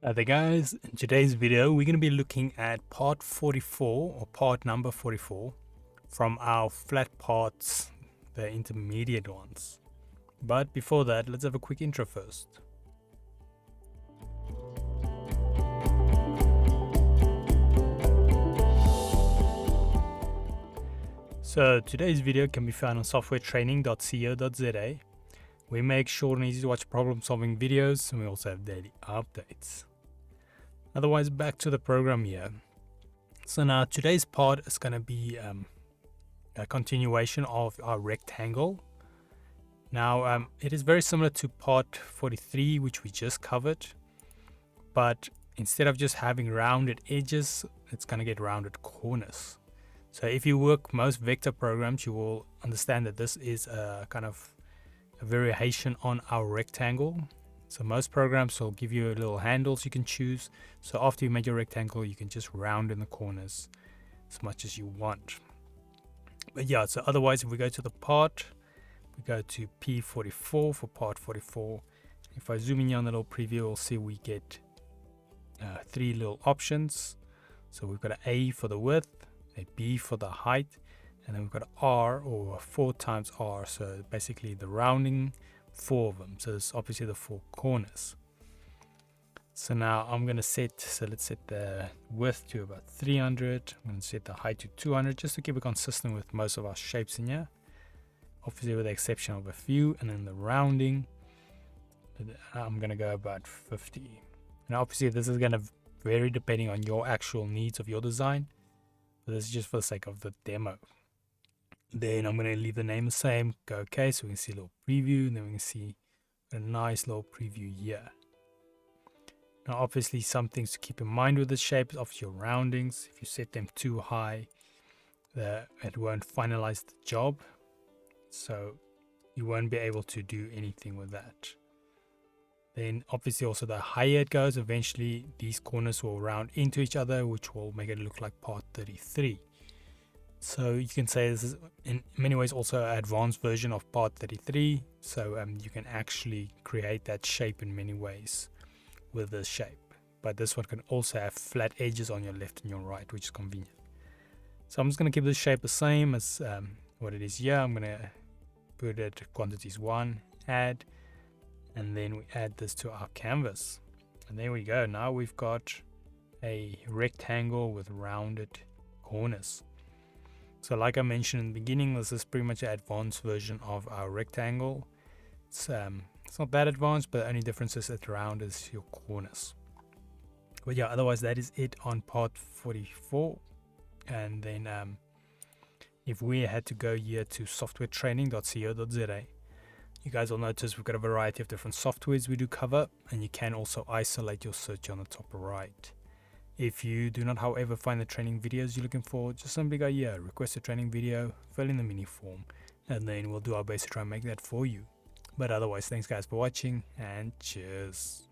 There guys, in today's video we're going to be looking at part 44 or part number 44 from our flat parts, the intermediate ones. But before that, let's have a quick intro first. So today's video can be found on softwaretraining.co.za. We make short and easy to watch problem solving videos, and we also have daily updates. Otherwise, back to the program here. So now today's part is going to be a continuation of our rectangle. Now it is very similar to part 43, which we just covered, but instead of just having rounded edges, it's going to get rounded corners. So if you work most vector programs, you will understand that this is a kind of a variation on our rectangle. So most programs will give you little handles you can choose. So after you make your rectangle, you can just round in the corners as much as you want. But yeah, so otherwise, if we go to the part, we go to P44 for part 44. If I zoom in here on the little preview, we'll see we get three little options. So we've got an A for the width, a B for the height, and then we've got an R, or 4 times R. So basically the rounding, 4 of them. So it's obviously the 4 corners. So now I'm going to let's set the width to about 300. I'm going to set the height to 200 just to keep it consistent with most of our shapes in here. Obviously with the exception of a few. And then the rounding, I'm going to go about 50. And obviously this is going to vary depending on your actual needs of your design. But this is just for the sake of the demo. Then I'm going to leave the name the same, go OK, so we can see a little preview, and then we can see a nice little preview here. Now obviously some things to keep in mind with the shape is obviously your roundings. If you set them too high, it won't finalize the job, so you won't be able to do anything with that. Then obviously also the higher it goes, eventually these corners will round into each other, which will make it look like part 33. So you can say this is in many ways also an advanced version of part 33. So you can actually create that shape in many ways with this shape. But this one can also have flat edges on your left and your right, which is convenient. So I'm just going to keep this shape the same as what it is here. I'm going to put it quantities 1, add, and then we add this to our canvas. And there we go. Now we've got a rectangle with rounded corners. So like I mentioned in the beginning, this is pretty much an advanced version of our rectangle. It's not that advanced, but the only difference is it rounds your corners. But yeah, otherwise that is it on part 44. And then if we had to go here to softwaretraining.co.za, you guys will notice we've got a variety of different softwares we do cover, and you can also isolate your search on the top right. If you do not, however, find the training videos you're looking for, just simply go here, request a training video, fill in the mini form, and then we'll do our best to try and make that for you. But otherwise, thanks guys for watching, and cheers.